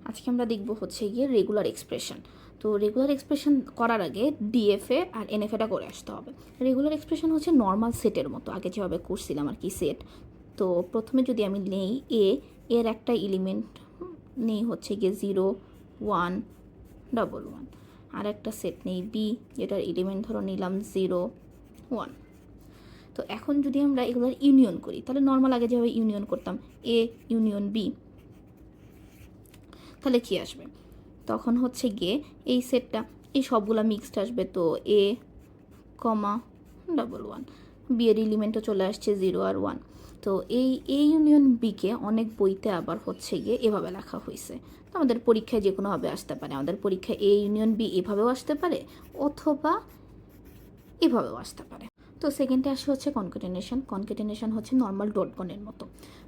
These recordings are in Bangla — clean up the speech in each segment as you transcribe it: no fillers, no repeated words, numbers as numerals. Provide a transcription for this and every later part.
আজকে আমরা দেখব হচ্ছে গিয়ে রেগুলার এক্সপ্রেশন। তো রেগুলার এক্সপ্রেশন করার আগে ডিএফএ আর এনএফএটা করে আসতে হবে। রেগুলার এক্সপ্রেশন হচ্ছে নর্মাল সেটের মতো, আগে যেভাবে করছিলাম আর কি সেট। তো প্রথমে যদি আমি নেই এর একটা এলিমেন্ট নেই হচ্ছে গিয়ে 0 1 1 আর একটা সেট নেই বি, যেটার এলিমেন্ট ধরো নিলাম 0 1। তো এখন যদি আমরা এগুলোর ইউনিয়ন করি তাহলে নর্মাল আগে যেভাবে ইউনিয়ন করতাম এ ইউনিয়ন বি, তাহলে কি আসবে? তখন হচ্ছে গিয়ে এই সেটটা এই সবগুলা মিক্সড আসবে। তো এ কমা 1 বি এর এলিমেন্টও চলে আসছে 0 আর 1। তো এই এ ইউনিয়ন বিকে অনেক বইতে আবার হচ্ছে গিয়ে এভাবে লেখা হয়েছে। তো আমাদের পরীক্ষায় যে কোনোভাবে আসতে পারে, আমাদের পরীক্ষায় এ ইউনিয়ন বি এভাবেও আসতে পারে অথবা এভাবেও আসতে পারে। তো সেকেন্ডে আসে হচ্ছে কনকেটেনেশন। কনকেটেনেশন হচ্ছে নর্মাল ডট গণের মতো।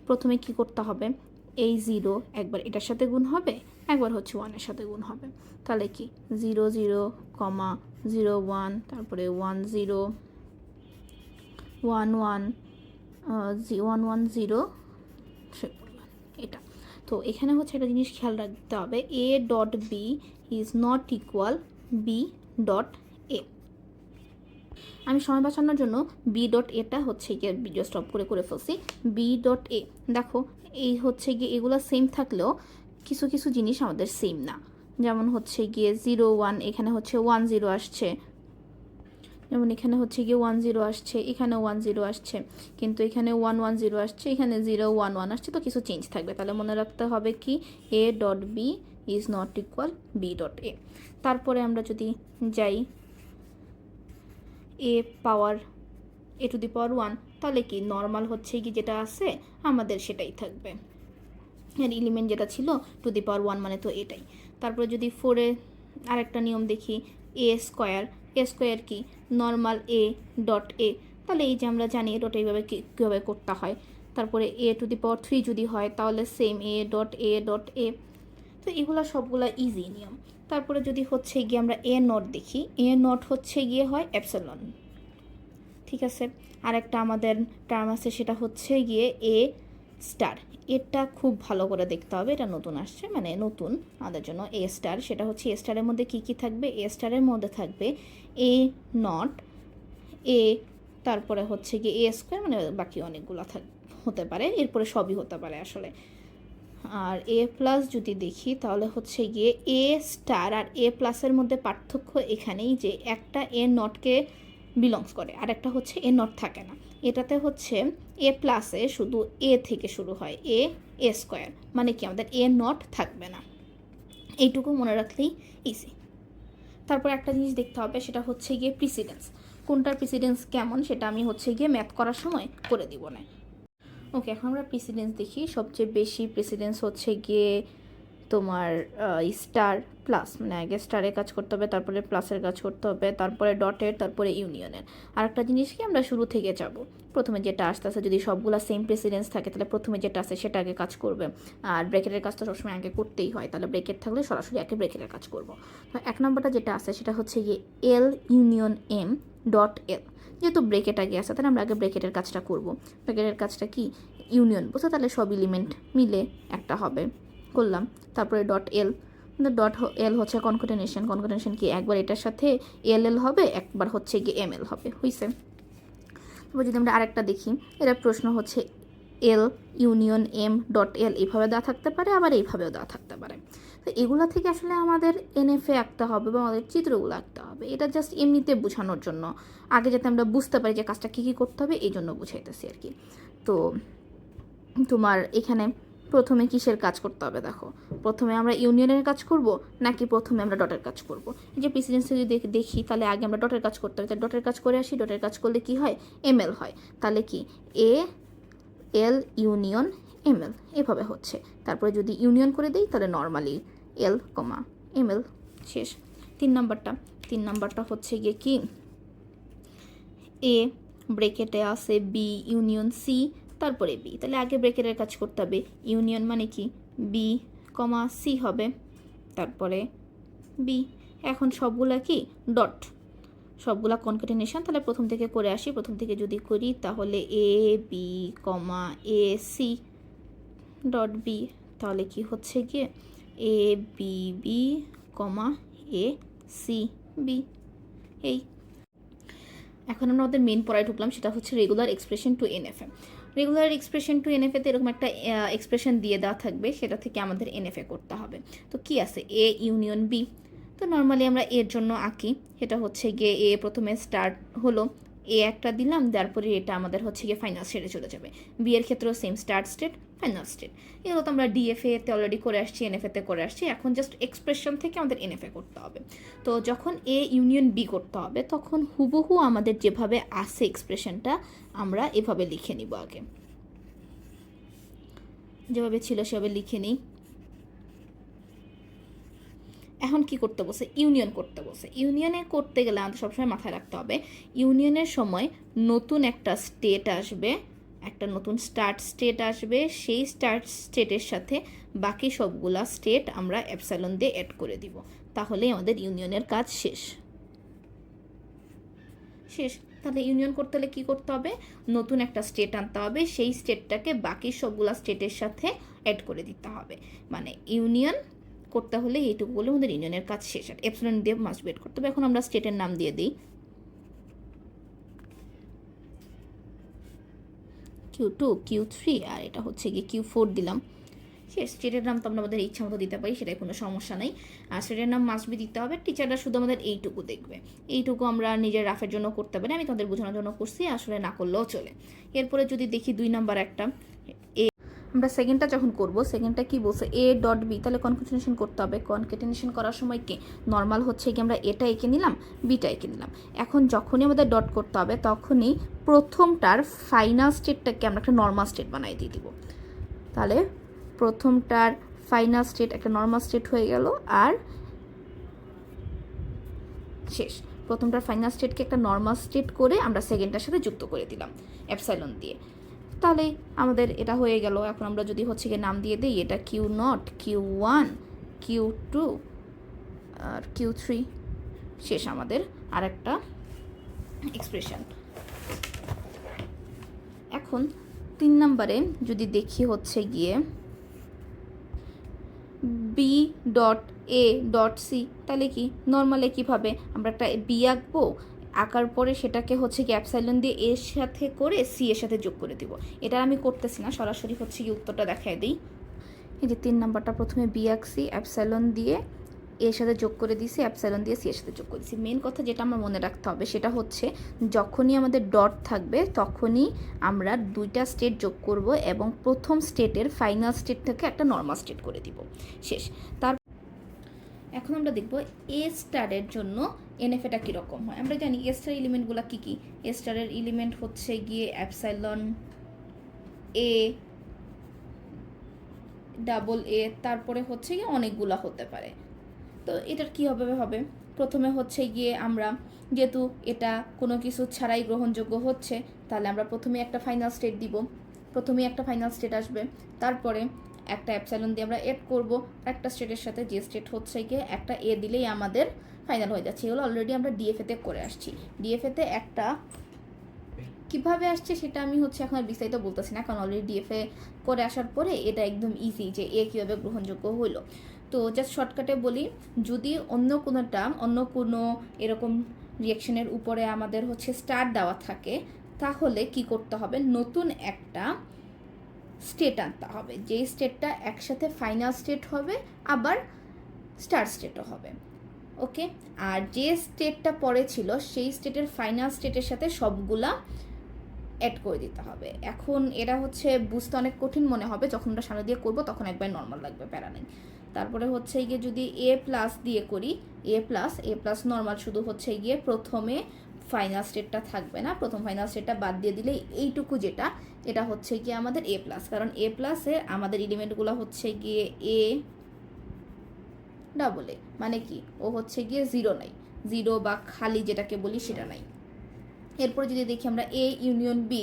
প্রথমে কি করতে হবে, এই 0 একবার এটার সাথে গুণ হবে, একবার হচ্ছে 1-এর সাথে গুণ হবে। তাহলে কি 0 0 কমা 0 1, তারপরে 1 0 1 1 1 1 0 এটা। তো এখানে হচ্ছে একটা জিনিস খেয়াল রাখতে হবে, A dot B is not equal B dot A. আমি সময় বাঁচানোর জন্য বি ডট এটা হচ্ছে গিয়ে ভিডিও স্টপ করে ফেলছি। বি ডট এ দেখো, এই হচ্ছে গিয়ে এগুলো সেম থাকলেও কিছু কিছু জিনিস আমাদের সেম না। যেমন হচ্ছে গিয়ে 0 1, এখানে হচ্ছে 1 0 আসছে, যেমন এখানে হচ্ছে গিয়ে 1 0 আসছে, এখানে 1 0 আসছে, কিন্তু এখানে 1 1 0 আসছে, এখানে 0 1 1 আসছে। তো কিছু চেঞ্জ থাকবে। তাহলে মনে রাখতে হবে কি A dot B is not equal B dot A. তারপরে আমরা যদি যাই এ পাওয়ার এ টু দি পাওয়ার 1, তাহলে কি নর্মাল হচ্ছে কি যেটা আছে আমাদের সেটাই থাকবে, এর এলিমেন্ট যেটা ছিল টু দি পাওয়ার 1 মানে তো এটাই। তারপরে যদি 4-এ আরেকটা নিয়ম দেখি, এ স্কোয়ার কি নর্মাল এ ডট এ। তাহলে এই যে আমরা জানি এ ডট এইভাবে কীভাবে করতে হয়। তারপরে এ টু দি পাওয়ার 3 যদি হয় তাহলে সেম এ ডট এ। তো এগুলো সবগুলো ইজি নিয়ম। তারপরে যদি হচ্ছে গিয়ে আমরা এ নট দেখি, এ নট হচ্ছে গিয়ে হয় অ্যাপসিলন, ঠিক আছে। আর একটা আমাদের টার্ম আছে সেটা হচ্ছে গিয়ে এ স্টার। এটা খুব ভালো করে দেখতে হবে, এটা নতুন আসছে মানে নতুন আমাদের জন্য এ স্টার। সেটা হচ্ছে এ স্টারের মধ্যে কী কী থাকবে, এ স্টারের মধ্যে থাকবে এ নট এ, তারপরে হচ্ছে গিয়ে এ স্কোয়ার, মানে বাকি অনেকগুলো হতে পারে, এরপরে সবই হতে পারে আসলে। আর এ প্লাস যদি দেখি তাহলে হচ্ছে গিয়ে এ স্টার আর এ প্লাসের মধ্যে পার্থক্য এখানেই যে একটা এ নটকে বিলংস করে আর একটা হচ্ছে এ নট থাকে না। এটাতে হচ্ছে এ প্লাসে শুধু এ থেকে শুরু হয় এ স্কোয়ার, মানে কি আমাদের এ নট থাকবে না। এইটুকু মনে রাখলেই ইজি। তারপর একটা জিনিস দেখতে হবে, সেটা হচ্ছে গিয়ে প্রিসিডেন্স। কোনটার প্রিসিডেন্স কেমন সেটা আমি হচ্ছে গিয়ে ম্যাথ করার সময় করে দিব না। ওকে, এখন আমরা প্রেসিডেন্স দেখি। সবচেয়ে বেশি প্রেসিডেন্স হচ্ছে গিয়ে তোমার স্টার প্লাস, মানে আগে স্টারের কাজ করতে হবে, তারপরে প্লাসের কাজ করতে হবে, তারপরে ডটের, তারপরে ইউনিয়নের। আর একটা জিনিস কি, আমরা শুরু থেকে যাব, প্রথমে যেটা আসতে আসে যদি সবগুলো সেম প্রেসিডেন্স থাকে তাহলে প্রথমে যেটা আসে সেটা আগে কাজ করবে। আর ব্রেকেটের কাজ তো সবসময় আগে করতেই হয়, তাহলে ব্রেকেট থাকলে সরাসরি আগে ব্রেকেটের কাজ করব। তো 1 নম্বরটা যেটা আছে সেটা হচ্ছে গিয়ে এল ইউনিয়ন এম ডট এল। যেহেতু ব্রেকেট আগে আসে তাহলে আমরা আগে ব্রেকেটের কাজটা করব। ব্রেকেটের কাজটা কি ইউনিয়ন, বুঝতে, তাহলে সব এলিমেন্ট মিলে একটা হবে, করলাম। তারপরে ডট এল, ডট এল হচ্ছে কনকেটেনেশন। কনকেটেনেশন কি একবার এটার সাথে এল এল হবে, একবার হচ্ছে গিয়ে এম এল হবে, হয়েছে। তারপর যদি আমরা আরেকটা দেখি, এটা প্রশ্ন হচ্ছে এল ইউনিয়ন এম ডট এল এইভাবে দেওয়া থাকতে পারে, আবার এইভাবেও দেওয়া থাকতে পারে। তো এগুলো থেকে আসলে আমাদের এনএফএ আঁকতে হবে বা আমাদের চিত্রগুলো আঁকতে হবে। এটা জাস্ট এমনিতে বোঝানোর জন্য, আগে যাতে আমরা বুঝতে পারি যে কাজটা কী কী করতে হবে এই জন্য বুঝাইতেছি আর কি। তো তোমার এখানে প্রথমে কিসের কাজ করতে হবে দেখো, প্রথমে আমরা ইউনিয়নের কাজ করব নাকি প্রথমে আমরা ডটের কাজ করব। এই যে প্রেসিডেন্স যদি দেখি তাহলে আগে আমরা ডটের কাজ করতে হবে, তাহলে ডটের কাজ করে আসি। ডটের কাজ করলে কি হয়, এমএল হয়। তাহলে কি এ এল ইউনিয়ন এমএল এভাবে হচ্ছে। তারপরে যদি ইউনিয়ন করে দিই তাহলে নর্মালি এল কমা এমএল, শেষ। 3 নাম্বারটা হচ্ছে গিয়ে কি এ ব্রেকেটে আছে বি ইউনিয়ন সি, তারপরে বি। তাহলে আগে ব্রেকেটের কাজ করতে হবে, ইউনিয়ন মানে কি বি কমা সি হবে, তারপরে বি। এখন সবগুলা কি ডট, সবগুলা কনকেটেনেশন। তাহলে প্রথম থেকে করে আসি, প্রথম থেকে যদি করি তাহলে A B comma A C dot B, তাহলে কি হচ্ছে গিয়ে A B B comma A C B. এই এখন আমরা আমাদের মেন পড়ায় ঢুকলাম, সেটা হচ্ছে regular expression to NFA. Regular expression to এনএফএতে এরকম একটা এক্সপ্রেশন দিয়ে দেওয়া থাকবে, সেটা থেকে আমাদের এনএফএ করতে হবে। তো কি আছে, এ ইউনিয়ন বি। তো নর্মালি আমরা এর জন্য আঁকি, এটা হচ্ছে গিয়ে এ প্রথমে স্টার্ট হলো, এ একটা দিলাম, তারপরে এটা আমাদের হচ্ছে গিয়ে ফাইনাল স্টেটে চলে যাবে। বি এর ক্ষেত্রেও same, start state final state. এগুলো তো আমরা ডিএফএতে অলরেডি করে আসছি, এনএফএতে করে আসছি, এখন জাস্ট এক্সপ্রেশন থেকে আমাদের এনএফএ করতে হবে। তো যখন এ ইউনিয়ন বি করতে হবে তখন হুবহু আমাদের যেভাবে আসে এক্সপ্রেশনটা আমরা এভাবে লিখে নিব। আগে যেভাবে ছিল সেভাবে লিখে নিই। এখন কি করতে বসে, ইউনিয়ন করতে বসে। ইউনিয়নে করতে গেলে আমাদের সবসময় মাথায় রাখতে হবে, ইউনিয়নের সময় নতুন একটা স্টেট আসবে, একটা নতুন স্টার্ট স্টেট আসবে, সেই স্টার্ট স্টেটের সাথে বাকি সবগুলা স্টেট আমরা এপসাইলন দিয়ে অ্যাড করে দিব, তাহলেই আমাদের ইউনিয়নের কাজ শেষ। তাহলে ইউনিয়ন করতে হলে কী করতে হবে, নতুন একটা স্টেট আনতে হবে, সেই স্টেটটাকে বাকি সবগুলা স্টেটের সাথে অ্যাড করে দিতে হবে। মানে ইউনিয়ন করতে হলে এইটুকু বলে আমাদের ইউনিয়নের কাজ শেষ। আর এপসাইলন দিয়ে মাস্ট বের করতে হবে। এখন আমরা স্টেটের নাম দিয়ে দিই Q2, Q3, আর এটা হচ্ছে গিয়ে Q4 দিলাম। সে স্টেটের নাম তো আমরা আমাদের ইচ্ছা মতো দিতে পারি, সেটাই কোনো সমস্যা নেই। আর স্টেটের নাম মাস্ট বি দিতে হবে। টিচাররা শুধু আমাদের এইটুকু দেখবে, এইটুকু আমরা নিজের রাফের জন্য করতে পারি, আমি তাদের বোঝানোর জন্য করছি, আসলে না করলেও চলে। এরপরে যদি দেখি 2 নাম্বার একটা এ, আমরা সেকেন্ডটা যখন করব, সেকেন্ডটা কি বলছে, এ ডট বি, তাহলে কনকেটেনেশন করতে হবে। কনকেটেনেশন করার সময় কি নর্মাল হচ্ছে কি আমরা এটা এঁকে নিলাম, বিটা এঁকে নিলাম। এখন যখনই আমাদের ডট করতে হবে তখনই প্রথমটার ফাইনাল স্টেটটাকে আমরা একটা নর্মাল স্টেট বানাই দিয়ে দিব। তাহলে প্রথমটার ফাইনাল স্টেট একটা নর্মাল স্টেট হয়ে গেল, আর শেষ। প্রথমটার ফাইনাল স্টেটকে একটা নর্মাল স্টেট করে আমরা সেকেন্ডটার সাথে যুক্ত করে দিলাম এপসাইলন দিয়ে, তাহলে আমাদের এটা হয়ে গেল। এখন আমরা যদি হচ্ছে গিয়ে নাম দিয়ে দিই, এটা Q0, Q1, Q2 আর Q3, শেষ আমাদের আর একটা এক্সপ্রেশন। এখন 3 নম্বরে যদি দেখি হচ্ছে গিয়ে B dot A dot C, তাহলে কি নর্মালে কীভাবে আমরা একটা বি আঁকবো, আঁকার পরে সেটাকে হচ্ছে কি অ্যাপসাইলন দিয়ে এর সাথে করে সি এর সাথে যোগ করে দিব। এটা আমি করতেছি না, সরাসরি হচ্ছে কি উত্তরটা দেখাই দিই। এই যে 3 নাম্বারটা, প্রথমে বি আঁকছি, অ্যাপসাইলন দিয়ে এর সাথে যোগ করে দিয়েছি, অ্যাপসাইলন দিয়ে সি এর সাথে যোগ করে দিয়েছি। মেন কথা যেটা আমার মনে রাখতে হবে সেটা হচ্ছে, যখনই আমাদের ডট থাকবে তখনই আমরা 2টা স্টেট যোগ করব এবং প্রথম স্টেটের ফাইনাল স্টেটটাকে একটা নর্মাল স্টেট করে দিব, শেষ। তার এখন আমরা দেখব এ স্টারের জন্য এনএফএটা কীরকম হয়। আমরা জানি এ স্টার এলিমেন্টগুলো কী কী। এ স্টারের এলিমেন্ট হচ্ছে গিয়ে অ্যাপসাইলন, এ, ডাবল এ, তারপরে হচ্ছে গিয়ে অনেকগুলো হতে পারে। তো এটার কী হবে, প্রথমে হচ্ছে গিয়ে আমরা যেহেতু এটা কোনো কিছু ছাড়াই গ্রহণযোগ্য হচ্ছে, তাহলে আমরা প্রথমে একটা ফাইনাল স্টেট দিব, প্রথমে একটা ফাইনাল স্টেট আসবে, তারপরে একটা অ্যাপসাইলন দিয়ে আমরা এড করব একটা স্টেটের সাথে, যে স্টেট হচ্ছে গিয়ে একটা এ দিলেই আমাদের ফাইনাল হয়ে যাচ্ছে। এগুলো অলরেডি আমরা ডিএফএতে করে আসছি। ডিএফএতে একটা কীভাবে আসছে সেটা আমি হচ্ছে এখন আর বিস্তারিত বলতেছি না, কারণ অলরেডি ডিএফএ করে আসার পরে এটা একদম ইজি যে এ কীভাবে গ্রহণযোগ্য হইলো। তো জাস্ট শর্টকাটে বলি, যদি অন্য কোনো এরকম রিয়াকশনের উপরে আমাদের হচ্ছে স্টার দেওয়া থাকে, তাহলে কি করতে হবে, নতুন একটা স্টেট আনতে হবে, যেই স্টেটটা একসাথে ফাইনাল স্টেট হবে আবার স্টার স্টেটও হবে। ওকে, আর যে স্টেটটা পরে ছিল সেই স্টেটের ফাইনাল স্টেটের সাথে সবগুলা অ্যাড করে দিতে হবে। এখন এটা হচ্ছে বুঝতে অনেক কঠিন মনে হবে, যখন আমরা সামনে দিয়ে করবো তখন একবার নর্মাল লাগবে, প্যারা নেই। তারপরে হচ্ছে গিয়ে যদি এ প্লাস দিয়ে করি, এ প্লাস নর্মাল, শুধু হচ্ছে গিয়ে প্রথমে ফাইনাল স্টেটটা থাকবে না, প্রথম ফাইনাল স্টেটটা বাদ দিয়ে দিলে এইটুকু যেটা, এটা হচ্ছে গিয়ে আমাদের এ প্লাস, কারণ এ প্লাসে আমাদের এলিমেন্টগুলো হচ্ছে গিয়ে এ ডাবল এ, মানে কি ও হচ্ছে গিয়ে জিরো নাই, জিরো বা খালি যেটাকে বলি সেটা নাই। এরপরে যদি দেখি আমরা A union B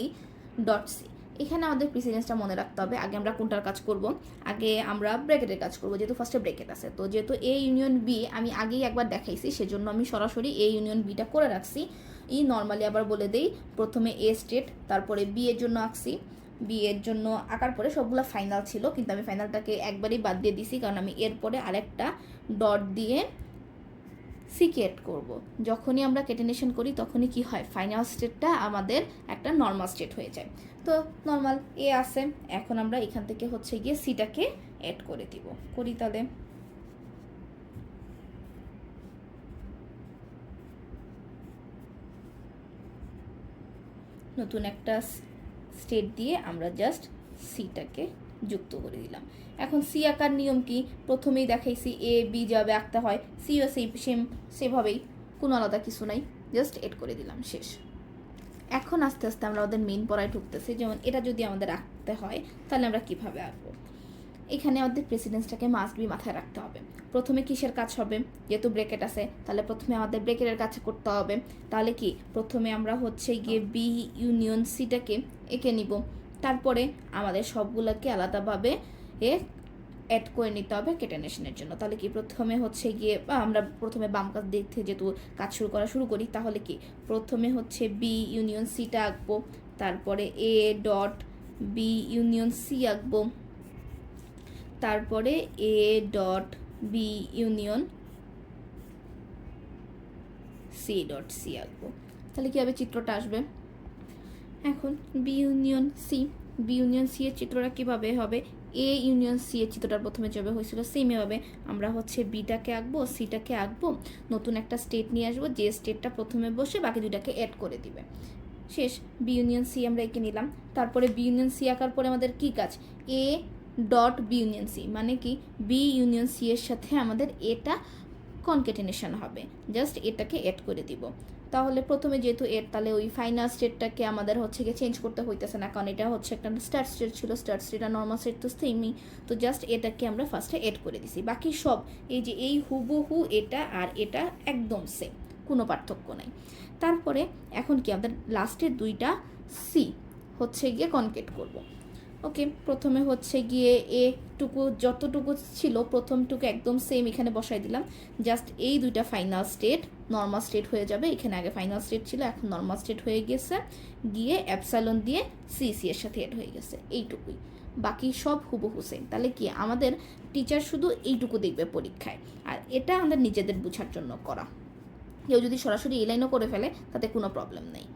dot C, এখানে আমাদের প্রিসিডেন্সটা মনে রাখতে হবে। আগে আমরা কোনটার কাজ করব, আগে আমরা ব্র্যাকেটের কাজ করব, যেহেতু ফার্স্টে ব্র্যাকেট আছে। তো যেহেতু এ ইউনিয়ন বি আমি আগেই একবার দেখাইছি, সেজন্য আমি সরাসরি এ ইউনিয়ন বিটা করে রাখছি। নর্মালি আবার বলে দেই, প্রথমে এ স্টেট, তারপরে বি এর জন্য আঁকছি, বি এর জন্য আঁকার পরে সবগুলো ফাইনাল ছিল, কিন্তু আমি ফাইনালটাকে একবারই বাদ দিয়ে দিছি, কারণ আমি এরপরে আরেকটা ডট দিয়ে সিকে এড করবো। যখনই আমরা কেটেনেশন করি তখনই কি হয়, ফাইনাল স্টেটটা আমাদের একটা নর্মাল স্টেট হয়ে যায়। তো নর্মাল এ আছে, এখন আমরা এখান থেকে হচ্ছে গিয়ে সিটাকে অ্যাড করে দিব। করি তাহলে, নতুন একটা স্টেট দিয়ে আমরা জাস্ট সিটাকে যুক্ত করে দিলাম। এখন সি আঁকার নিয়ম কি, প্রথমেই দেখাইছি এ বি যাবে আঁকতে হয়, সিও সেভাবেই, কোনো আলাদা কিছু নাই, জাস্ট এড করে দিলাম, শেষ। এখন আস্তে আস্তে আমরা আমাদের মেইন পড়ায় ঢুকতেছি। যেমন এটা যদি আমাদের আঁকতে হয় তাহলে আমরা কিভাবে আঁকবো, এখানে আমাদের প্রেসিডেন্সটাকে মাস্ট বি মাথায় রাখতে হবে। প্রথমে কিসের কাজ হবে, যেহেতু ব্রেকেট আছে তাহলে প্রথমে আমাদের ব্রেকেটের কাজ করতে হবে। তাহলে কি, প্রথমে আমরা হচ্ছে গিয়ে বি ইউনিয়ন সিটাকে এঁকে নিব, তারপরে আমাদের সবগুলোকে আলাদাভাবে অ্যাড করে নিতে হবে কেটেনেশনের জন্য। তাহলে কি, প্রথমে হচ্ছে গিয়ে আমরা প্রথমে বাম কাজ দিক থেকে যেহেতু কাজ শুরু করি, তাহলে কি প্রথমে হচ্ছে বি ইউনিয়ন সিটা আঁকবো, তারপরে A dot B union C আঁকবো, তারপরে A dot B union C dot C আঁকবো। তাহলে কী হবে, চিত্রটা আসবে। এখন বি ইউনিয়ন সি এর চিত্রটা কীভাবে হবে, এ ইউনিয়ন সি এর চিত্রটা প্রথমে যেভাবে হয়েছিল সেমভাবে আমরা হচ্ছে বিটাকে আঁকবো, সিটাকে আঁকবো, নতুন একটা স্টেট নিয়ে আসবো, যে স্টেটটা প্রথমে বসে বাকি দুটাকে অ্যাড করে দিবে, শেষ। বি ইউনিয়ন সি আমরা এঁকে নিলাম। তারপরে বি ইউনিয়ন সি আঁকার পরে আমাদের কী কাজ, A dot B union C, মানে কি বি ইউনিয়ন সি এর সাথে আমাদের এটা কনকেটেনেশন হবে, জাস্ট এটাকে অ্যাড করে দিব। তাহলে প্রথমে যেহেতু এর, তাহলে ওই ফাইনাল স্টেটটাকে আমাদের হচ্ছে গিয়ে চেঞ্জ করতে হইতেছে না, কারণ এটা হচ্ছে একটা স্টার্ট স্টেট ছিল, স্টার্ট স্টেট আর নর্মাল স্টেট তো সেমই, তো জাস্ট এটাকে আমরা ফার্স্টে অ্যাড করে দিছি। বাকি সব এই যে এই হুবহু এটা আর এটা একদম সেম, কোনো পার্থক্য নাই। তারপরে এখন কি, আমাদের লাস্টের দুইটা সি হচ্ছে গিয়ে কনকেট করব। ওকে, প্রথমে হচ্ছে গিয়ে এটুকু যতটুকু ছিল প্রথমটুকু একদম সেম এখানে বসাই দিলাম, জাস্ট এই দুইটা ফাইনাল স্টেট নর্মাল স্টেট হয়ে যাবে। এখানে আগে ফাইনাল স্টেট ছিল, এখন নর্মাল স্টেট হয়ে গেছে, গিয়ে অ্যাপসাইলন দিয়ে সি এর সাথে অ্যাড হয়ে গেছে, এইটুকুই। বাকি সব হুবহু সেম। তাহলে কি, আমাদের টিচার শুধু এইটুকু দেখবে পরীক্ষায়, আর এটা আমাদের নিজেদের বোঝার জন্য করা। কেউ যদি সরাসরি এই লাইনও করে ফেলে তাতে কোনো প্রবলেম নেই।